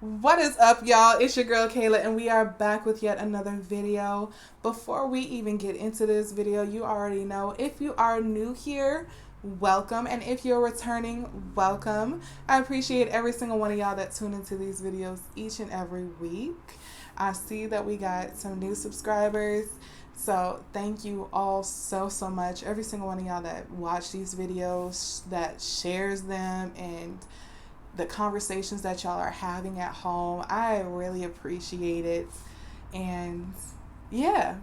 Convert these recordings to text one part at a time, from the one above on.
What is up, y'all? It's your girl Kayla, and we are back with yet another video. Before we even get into this video, you already know if you are new here, welcome, and if you're returning, welcome. I appreciate every single one of y'all that tune into these videos each and every week. I see that we got some new subscribers, so thank you all so much. Every single one of y'all that watch these videos, that shares them, and the conversations that y'all are having at home. I really appreciate it. And yeah,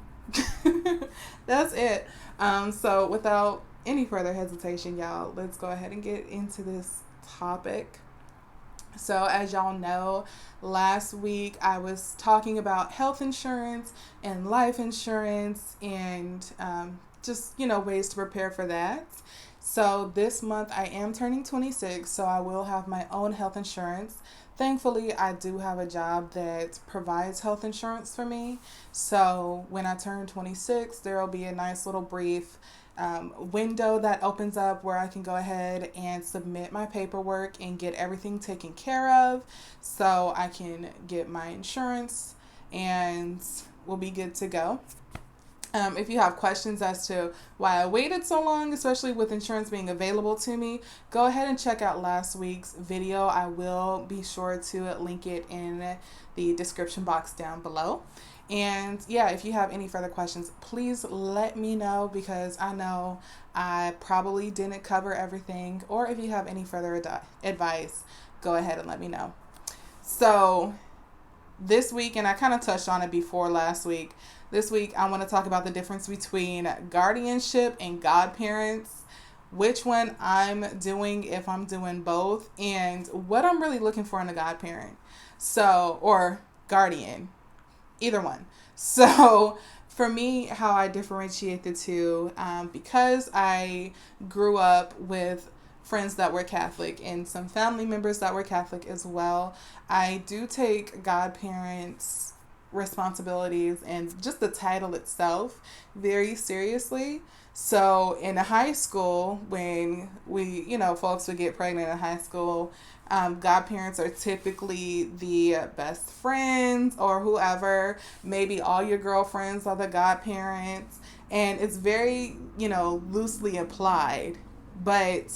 that's it. So without any further hesitation, y'all, let's go ahead and get into this topic. So, as y'all know, last week I was talking about health insurance and life insurance and just, ways to prepare for that. So, this month I am turning 26, so I will have my own health insurance. Thankfully, I do have a job that provides health insurance for me. So, when I turn 26, there will be a nice little brief window that opens up where I can go ahead and submit my paperwork and get everything taken care of so I can get my insurance and we'll be good to go. If you have questions as to why I waited so long, especially with insurance being available to me, go ahead and check out last week's video. I will be sure to link it in the description box down below. And yeah, if you have any further questions, please let me know because I know I probably didn't cover everything. Or if you have any further advice, go ahead and let me know. So this week, and I kind of touched on it before last week, this week I want to talk about the difference between guardianship and godparents, which one I'm doing if I'm doing both, and what I'm really looking for in a godparent. So, or guardian, either one. So for me, how I differentiate the two, because I grew up with friends that were Catholic and some family members that were Catholic as well, I do take godparents' responsibilities and just the title itself very seriously. So in high school, when folks would get pregnant in high school, godparents are typically the best friends or whoever. Maybe all your girlfriends are the godparents. And it's very, loosely applied. But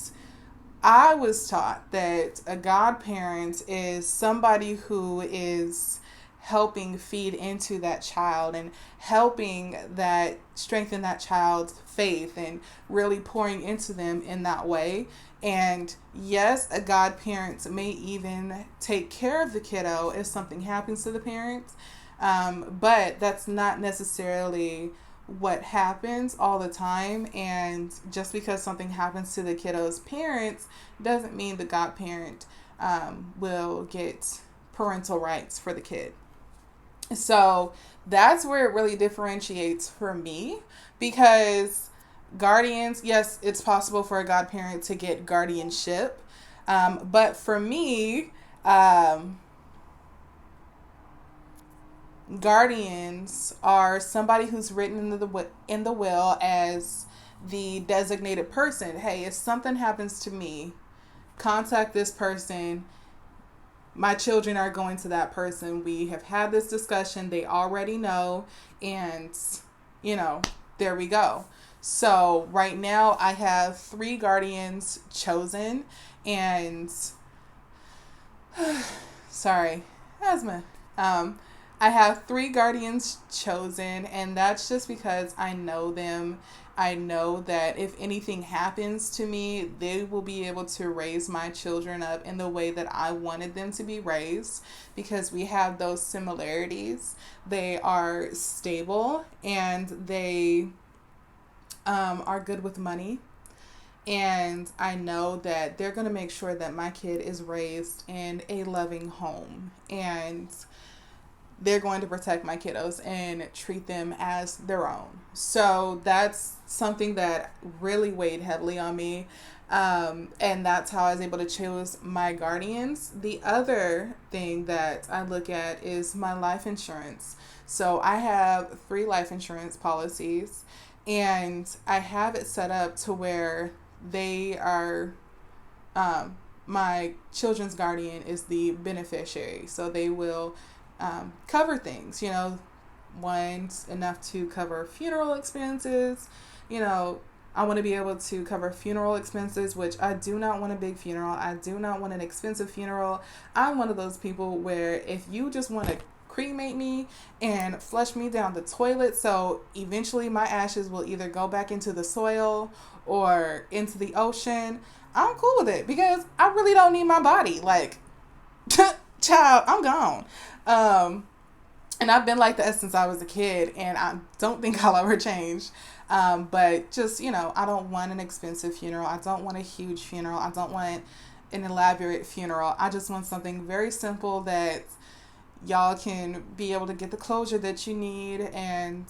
I was taught that a godparent is somebody who is helping feed into that child and helping that strengthen that child's faith and really pouring into them in that way. And yes, a godparent may even take care of the kiddo if something happens to the parents, but that's not necessarily what happens all the time. And just because something happens to the kiddo's parents doesn't mean the godparent will get parental rights for the kid. So that's where it really differentiates for me, because guardians, yes, it's possible for a godparent to get guardianship, but for me, guardians are somebody who's written in the will as the designated person. Hey, if something happens to me, contact this person. My children are going to that person. We have had this discussion. They already know. And, there we go. So right now I have 3 guardians chosen. And, sorry, asthma. I have 3 guardians chosen, and that's just because I know them. I know that if anything happens to me, they will be able to raise my children up in the way that I wanted them to be raised, because we have those similarities. They are stable and they are good with money. And I know that they're going to make sure that my kid is raised in a loving home. And they're going to protect my kiddos and treat them as their own. So that's something that really weighed heavily on me. And that's how I was able to choose my guardians. The other thing that I look at is my life insurance. So I have 3 life insurance policies, and I have it set up to where they are my children's guardian is the beneficiary. So they will cover things, one's enough to cover funeral expenses. I want to be able to cover funeral expenses, which I do not want a big funeral. I do not want an expensive funeral. I'm one of those people where if you just want to cremate me and flush me down the toilet, so eventually my ashes will either go back into the soil or into the ocean, I'm cool with it, because I really don't need my body. Like, child, I'm gone. And I've been like that since I was a kid, and I don't think I'll ever change. But just, I don't want an expensive funeral. I don't want a huge funeral. I don't want an elaborate funeral. I just want something very simple that y'all can be able to get the closure that you need, and,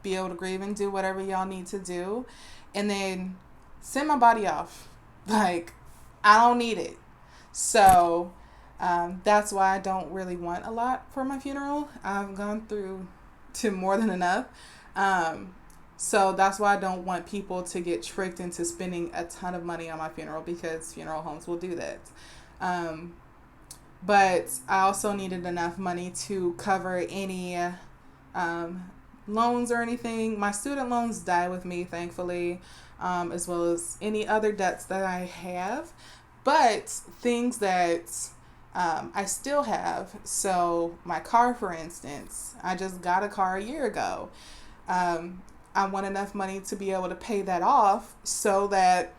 be able to grieve and do whatever y'all need to do, and then send my body off. Like, I don't need it. So that's why I don't really want a lot for my funeral. I've gone through to more than enough. So that's why I don't want people to get tricked into spending a ton of money on my funeral, because funeral homes will do that. But I also needed enough money to cover any loans or anything. My student loans die with me, thankfully, as well as any other debts that I have. But things that I still have, so my car, for instance, I just got a car a year ago. I want enough money to be able to pay that off, so that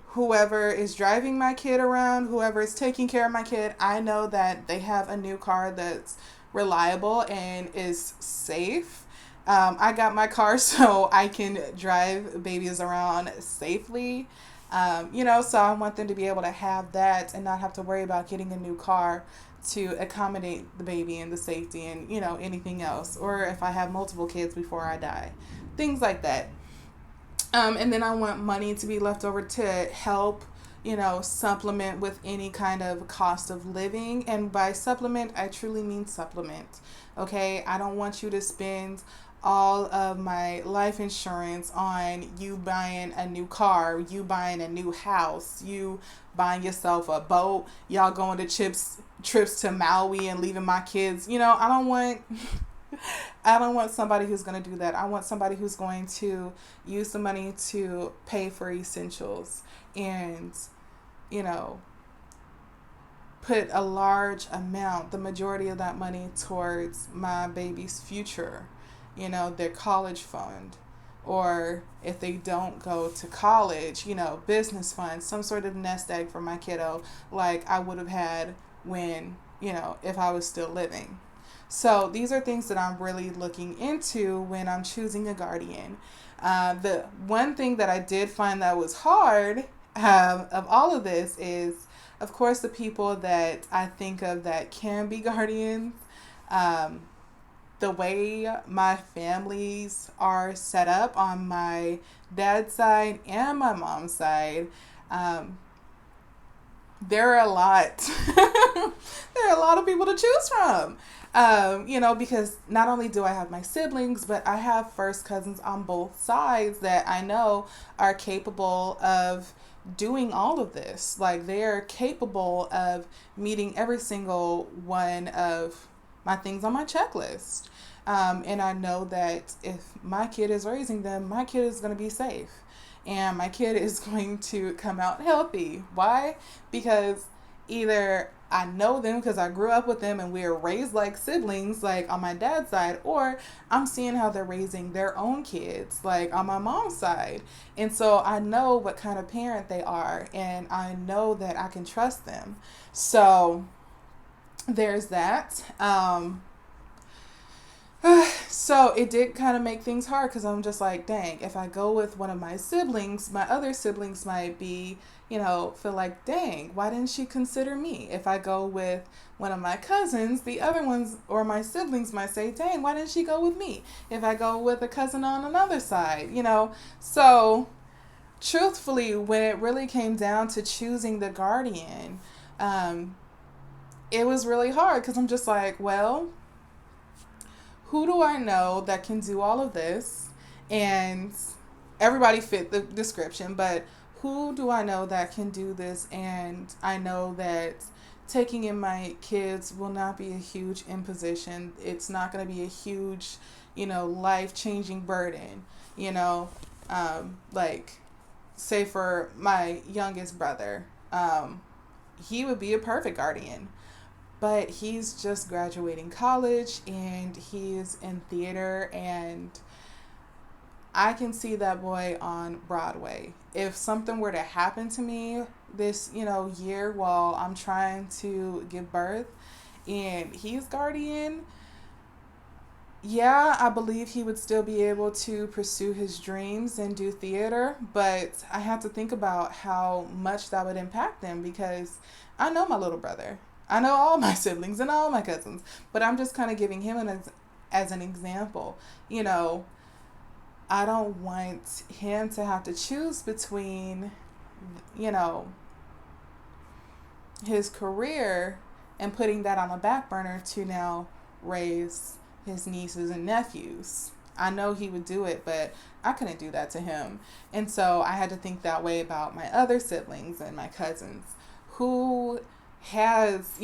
whoever is driving my kid around, whoever is taking care of my kid, I know that they have a new car that's reliable and is safe. I got my car so I can drive babies around safely. So I want them to be able to have that and not have to worry about getting a new car to accommodate the baby and the safety and, anything else. Or if I have multiple kids before I die. Things like that. And then I want money to be left over to help, supplement with any kind of cost of living. And by supplement, I truly mean supplement. Okay? I don't want you to spend all of my life insurance on you buying a new car, you buying a new house, you buying yourself a boat, y'all going to trips to Maui and leaving my kids. I don't want somebody who's going to do that. I want somebody who's going to use the money to pay for essentials and, put a large amount, the majority of that money, towards my baby's future, their college fund, or if they don't go to college, business funds, some sort of nest egg for my kiddo, like I would have had when, if I was still living. So these are things that I'm really looking into when I'm choosing a guardian. The one thing that I did find that was hard of all of this is, of course, the people that I think of that can be guardians. The way my families are set up on my dad's side and my mom's side, there are a lot. There are a lot of people to choose from. Because not only do I have my siblings, but I have first cousins on both sides that I know are capable of doing all of this. Like, they're capable of meeting every single one of my things on my checklist. And I know that if my kid is raising them, my kid is going to be safe. And my kid is going to come out healthy. Why? Because either I know them because I grew up with them and we were raised like siblings, like on my dad's side, or I'm seeing how they're raising their own kids, like on my mom's side. And so I know what kind of parent they are, and I know that I can trust them. So there's that. So it did kind of make things hard, because I'm just like, dang, if I go with one of my siblings, my other siblings might be, feel like, dang, why didn't she consider me? If I go with one of my cousins, the other ones or my siblings might say, dang, why didn't she go with me? If I go with a cousin on another side, So truthfully, when it really came down to choosing the guardian, it was really hard, because I'm just like, well, who do I know that can do all of this? And everybody fit the description, but who do I know that can do this? And I know that taking in my kids will not be a huge imposition. It's not going to be a huge, life-changing burden, like, say for my youngest brother, he would be a perfect guardian, but he's just graduating college and he's in theater, and I can see that boy on Broadway. If something were to happen to me this, year while I'm trying to give birth and he's guardian, yeah, I believe he would still be able to pursue his dreams and do theater, but I have to think about how much that would impact them, because I know my little brother. I know all my siblings and all my cousins, but I'm just kind of giving him as an example. I don't want him to have to choose between, you know, his career and putting that on the back burner to now raise his nieces and nephews. I know he would do it, but I couldn't do that to him. And so I had to think that way about my other siblings and my cousins who has,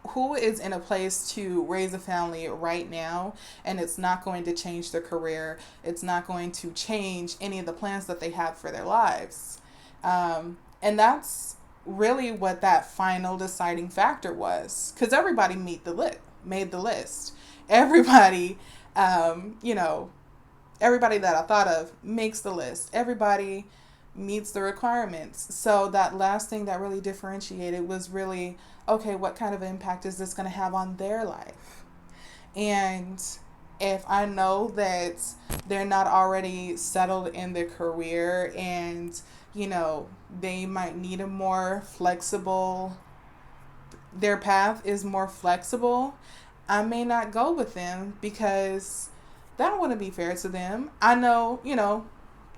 who is in a place to raise a family right now, and it's not going to change their career. It's not going to change any of the plans that they have for their lives. And that's really what that final deciding factor was, because everybody made the list. Everybody, everybody that I thought of makes the list. Everybody meets the requirements. So that last thing that really differentiated was really, okay, what kind of impact is this going to have on their life? And if I know that they're not already settled in their career and, they might need a more flexible, their path is more flexible, I may not go with them because that wouldn't be fair to them. I know,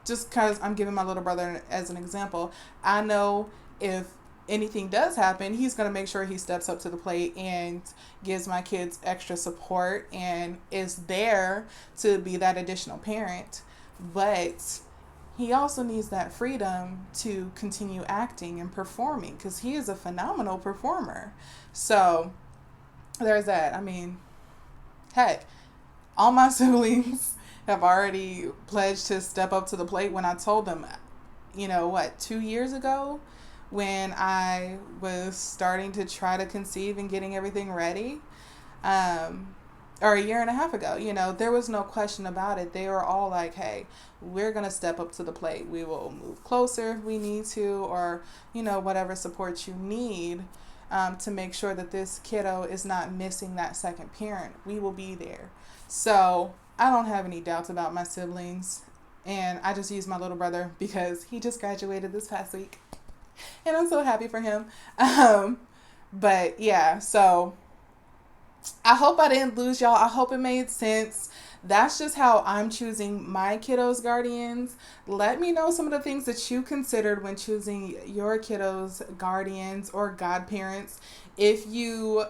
just because I'm giving my little brother as an example, I know if anything does happen, he's going to make sure he steps up to the plate and gives my kids extra support and is there to be that additional parent. But he also needs that freedom to continue acting and performing, because he is a phenomenal performer. So there's that. I mean, heck, all my siblings have already pledged to step up to the plate. When I told them, 2 years ago, when I was starting to try to conceive and getting everything ready, or a year and a half ago, there was no question about it. They were all like, hey, we're going to step up to the plate. We will move closer if we need to, or, whatever support you need to make sure that this kiddo is not missing that second parent. We will be there. So I don't have any doubts about my siblings. And I just use my little brother because he just graduated this past week. And I'm so happy for him. But yeah, so I hope I didn't lose y'all. I hope it made sense. That's just how I'm choosing my kiddos' guardians. Let me know some of the things that you considered when choosing your kiddos' guardians or godparents. If you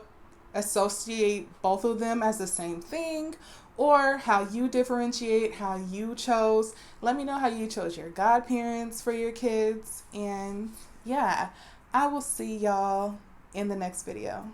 associate both of them as the same thing, or how you differentiate, how you chose. Let me know how you chose your godparents for your kids. And yeah, I will see y'all in the next video.